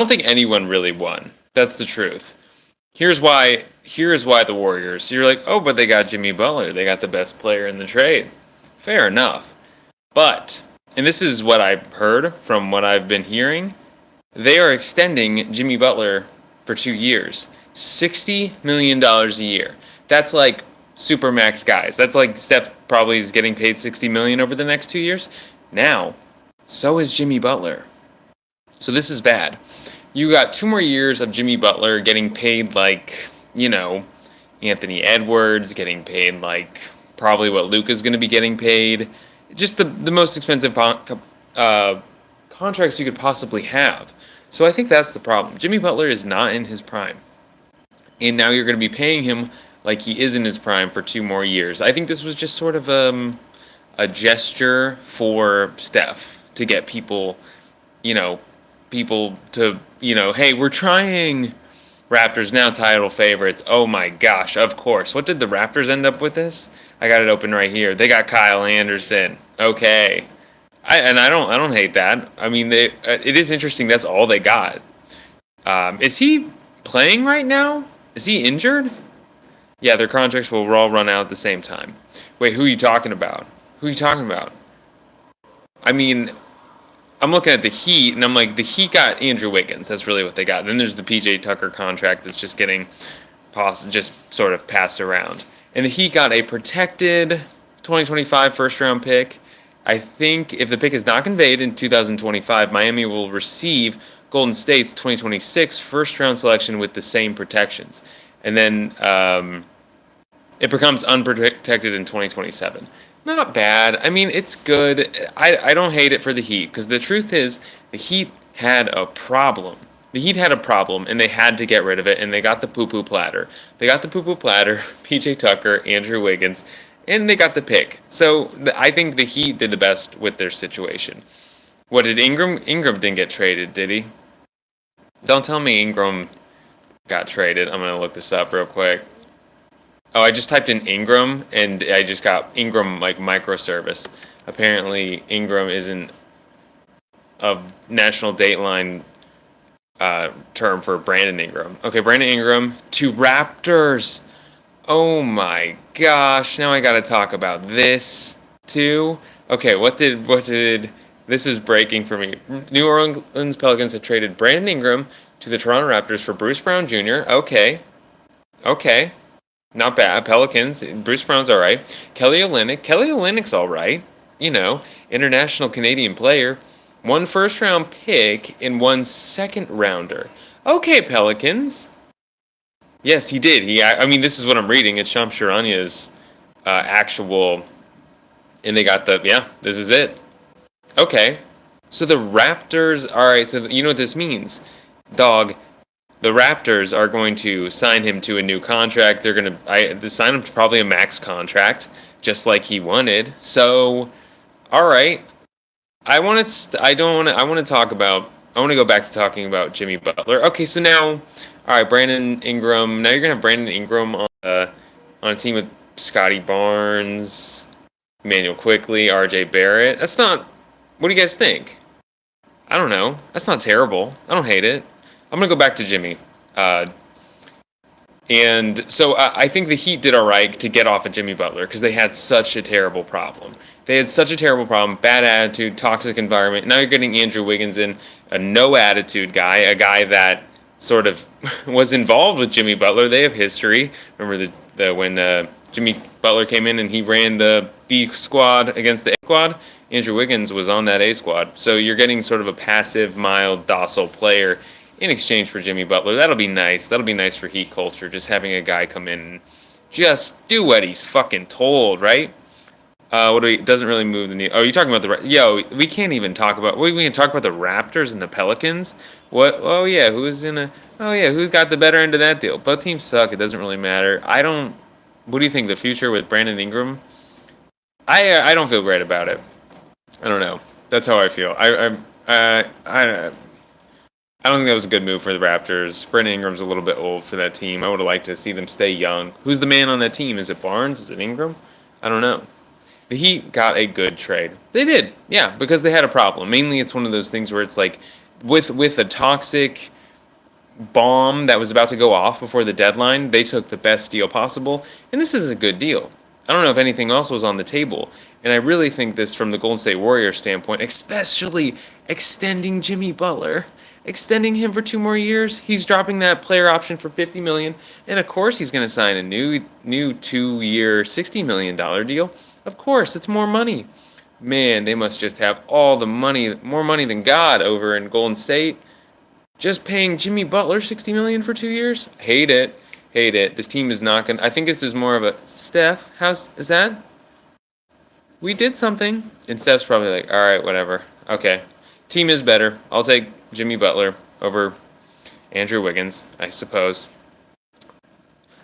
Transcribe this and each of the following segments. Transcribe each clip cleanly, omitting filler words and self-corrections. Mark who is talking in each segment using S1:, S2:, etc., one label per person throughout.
S1: don't think anyone really won. That's the truth. Here's why. Here is why the Warriors. You're like, oh, but they got Jimmy Butler. They got the best player in the trade. Fair enough. But, and this is what I've heard from what I've been hearing, they are extending Jimmy Butler for 2 years. $60 million a year. That's like supermax guys. That's like Steph probably is getting paid $60 million over the next 2 years. Now, so is Jimmy Butler. So this is bad. You got 2 more years of Jimmy Butler getting paid like, Anthony Edwards, getting paid like probably what Luka's going to be getting paid. Just the most expensive contracts you could possibly have. So I think that's the problem. Jimmy Butler is not in his prime. And now you're going to be paying him like he is in his prime for 2 more years. I think this was just sort of a gesture for Steph to get people, to, hey, we're trying. Raptors now title favorites. Oh my gosh, of course. What did the Raptors end up with this? I got it open right here. They got Kyle Anderson. Okay. I don't hate that. I mean, it is interesting. That's all they got. Is he playing right now? Is he injured? Yeah, their contracts will all run out at the same time. Wait, who are you talking about? I mean, I'm looking at the Heat, and I'm like, the Heat got Andrew Wiggins. That's really what they got. Then there's the PJ Tucker contract that's just getting just sort of passed around. And the Heat got a protected 2025 first-round pick. I think if the pick is not conveyed in 2025, Miami will receive Golden State's 2026 first-round selection with the same protections. And then it becomes unprotected in 2027. Not bad. I mean, it's good. I don't hate it for the Heat, because the truth is the Heat had a problem. The Heat had a problem, and they had to get rid of it, and they got the poo-poo platter. They got the poo-poo platter, PJ Tucker, Andrew Wiggins, and they got the pick. So I think the Heat did the best with their situation. What did Ingram? Ingram didn't get traded, did he? Don't tell me Ingram got traded. I'm going to look this up real quick. Oh, I just typed in Ingram, and I just got Ingram like microservice. Apparently, Ingram isn't a national dateline term for Brandon Ingram. Okay, Brandon Ingram to Raptors. Oh my gosh! Now I got to talk about this too. Okay, what did this is breaking for me. New Orleans Pelicans have traded Brandon Ingram to the Toronto Raptors for Bruce Brown Jr. Okay. Not bad. Pelicans. Bruce Brown's all right. Kelly Olynyk's all right. International Canadian player. 1 first-round pick and 1 second-rounder. Okay, Pelicans. Yes, he did. I mean, this is what I'm reading. It's Shams Charania's actual, and they got this is it. Okay. So the Raptors, all right, so you know what this means. Dog, the Raptors are going to sign him to a new contract. They're going to sign him to probably a max contract, just like he wanted. So, all right. I want to go back to talking about Jimmy Butler. Okay, so now, all right, Brandon Ingram. Now you're going to have Brandon Ingram on a team with Scotty Barnes, Emmanuel Quickley, RJ Barrett. That's not, what do you guys think? I don't know. That's not terrible. I don't hate it. I'm going to go back to Jimmy. And so I think the Heat did all right to get off of Jimmy Butler because they had such a terrible problem. Bad attitude, toxic environment. Now you're getting Andrew Wiggins in, a no-attitude guy, a guy that sort of was involved with Jimmy Butler. They have history. Remember when Jimmy Butler came in and he ran the B squad against the A squad? Andrew Wiggins was on that A squad. So you're getting sort of a passive, mild, docile player in exchange for Jimmy Butler. That'll be nice. That'll be nice for Heat culture, just having a guy come in and just do what he's fucking told, right? Doesn't really move the needle. Oh, you're talking about we can't even talk about, we can talk about the Raptors and the Pelicans. What? Oh yeah, who's got the better end of that deal? Both teams suck. It doesn't really matter. What do you think, the future with Brandon Ingram? I don't feel great about it. I don't know. That's how I feel. I don't think that was a good move for the Raptors. Brandon Ingram's a little bit old for that team. I would have liked to see them stay young. Who's the man on that team? Is it Barnes? Is it Ingram? I don't know. The Heat got a good trade. They did, yeah, because they had a problem. Mainly it's one of those things where it's like with a toxic bomb that was about to go off before the deadline, they took the best deal possible, and this is a good deal. I don't know if anything else was on the table, and I really think this from the Golden State Warriors standpoint, especially extending Jimmy Butler, extending him for 2 more years. He's dropping that player option for $50 million, and of course he's going to sign a new 2-year, $60 million deal. Of course, it's more money. Man, they must just have all the money, more money than God over in Golden State. Just paying Jimmy Butler $60 million for 2 years? Hate it. Hate it. This team is not gonna. I think this is more of a Steph. How's is that? We did something. And Steph's probably like, all right, whatever. Okay. Team is better. I'll take Jimmy Butler over Andrew Wiggins, I suppose.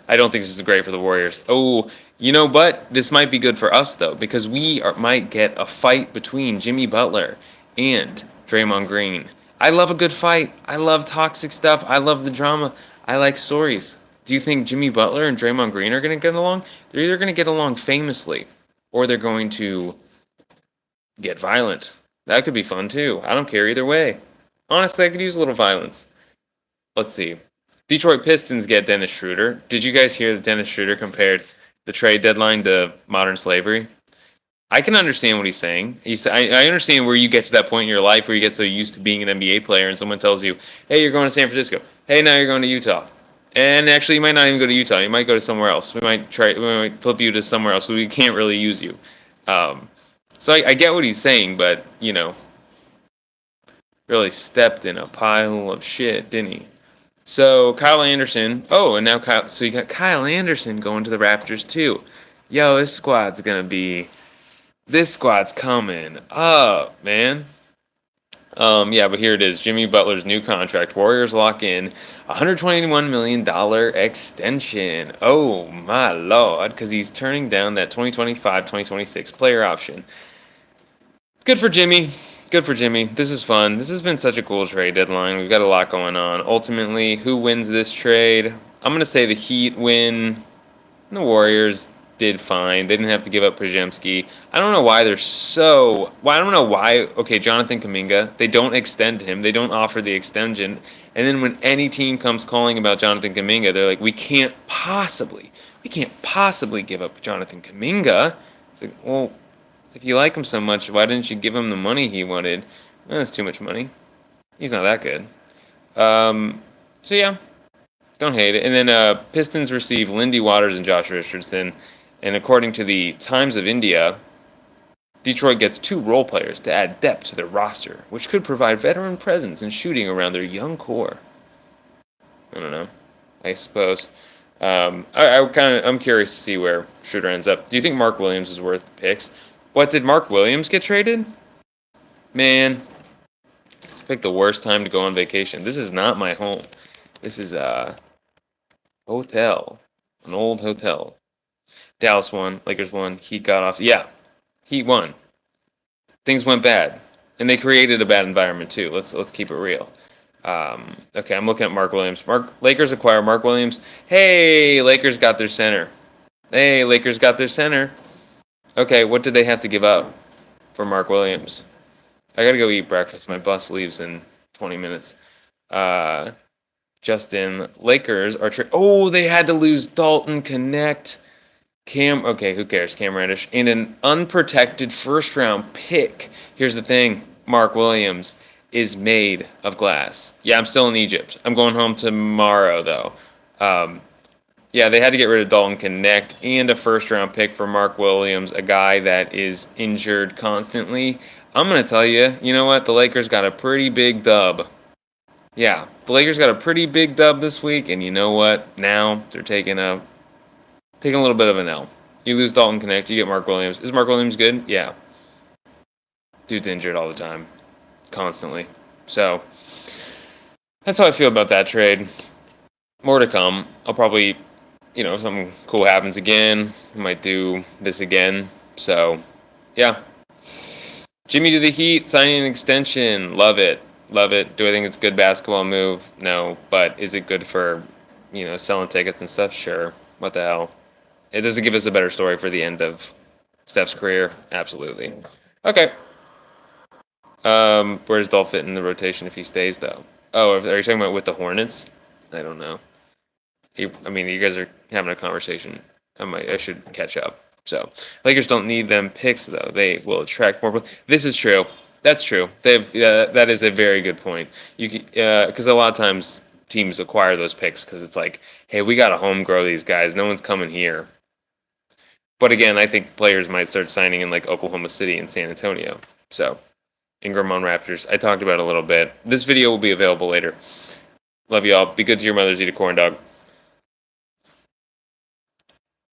S1: I don't think this is great for the Warriors. Oh, you know what? This might be good for us though, because might get a fight between Jimmy Butler and Draymond Green. I love a good fight. I love toxic stuff. I love the drama. I like stories. Do you think Jimmy Butler and Draymond Green are going to get along? They're either going to get along famously, or they're going to get violent. That could be fun too. I don't care either way. Honestly, I could use a little violence. Let's see. Detroit Pistons get Dennis Schroeder. Did you guys hear that Dennis Schroeder compared the trade deadline to modern slavery? I can understand what he's saying. I understand where you get to that point in your life where you get so used to being an NBA player and someone tells you, hey, you're going to San Francisco. Hey, now you're going to Utah. And actually, you might not even go to Utah. You might go to somewhere else. We might flip you to somewhere else. We can't really use you. So I get what he's saying, but, really stepped in a pile of shit, didn't he? So Kyle Anderson. Oh, and now so you got Kyle Anderson going to the Raptors too. Yo, this squad's coming up, man. Yeah, but here it is. Jimmy Butler's new contract. Warriors lock in $121 million extension. Oh, my Lord, because he's turning down that 2025-2026 player option. Good for Jimmy. Good for Jimmy. This is fun. This has been such a cool trade deadline. We've got a lot going on. Ultimately, who wins this trade? I'm going to say the Heat win. The Warriors did fine. They didn't have to give up Pajemski. I don't know why I don't know why. Okay, Jonathan Kuminga. They don't extend him. They don't offer the extension. And then when any team comes calling about Jonathan Kuminga, they're like, we can't possibly give up Jonathan Kuminga. It's like, well, if you like him so much, why didn't you give him the money he wanted? That's too much money. He's not that good. So yeah, don't hate it. And then Pistons receive Lindy Waters and Josh Richardson. And according to the Times of India, Detroit gets 2 role players to add depth to their roster, which could provide veteran presence and shooting around their young core. I don't know. I suppose. I'm curious to see where Schroeder ends up. Do you think Mark Williams is worth the picks? What, did Mark Williams get traded? Man, pick the worst time to go on vacation. This is not my home. This is a hotel, an old hotel. Dallas won, Lakers won, Heat got off. Yeah, Heat won. Things went bad, and they created a bad environment too. Let's keep it real. Okay, I'm looking at Mark Williams. Lakers acquire Mark Williams. Hey, Lakers got their center. Okay, what did they have to give up for Mark Williams? I gotta go eat breakfast. My bus leaves in 20 minutes. Justin, Lakers are they had to lose Dalton Connect. Okay, who cares? Cam Reddish. And an unprotected first-round pick. Here's the thing. Mark Williams is made of glass. Yeah, I'm still in Egypt. I'm going home tomorrow, though. Yeah, they had to get rid of Dalton Connect and a first-round pick for Mark Williams, a guy that is injured constantly. I'm going to tell you, you know what? The Lakers got a pretty big dub. Yeah, the Lakers got a pretty big dub this week, and you know what? Now they're taking a little bit of an L. You lose Dalton Connect, you get Mark Williams. Is Mark Williams good? Yeah. Dude's injured all the time. Constantly. So, that's how I feel about that trade. More to come. I'll probably, if something cool happens again, I might do this again. So, yeah. Jimmy to the Heat, signing an extension. Love it. Love it. Do I think it's a good basketball move? No. But is it good for, selling tickets and stuff? Sure. What the hell? It doesn't give us a better story for the end of Steph's career? Absolutely. Okay. Where does Dolph fit in the rotation if he stays, though? Oh, are you talking about with the Hornets? I don't know. I mean, you guys are having a conversation. I should catch up. So, Lakers don't need them picks, though. They will attract more. This is true. That's true. That is a very good point. Because a lot of times teams acquire those picks because it's like, hey, we got to home grow these guys. No one's coming here. But again, I think players might start signing in like Oklahoma City and San Antonio. So, Ingram on Raptors. I talked about it a little bit. This video will be available later. Love you all. Be good to your mothers. Eat a corn dog.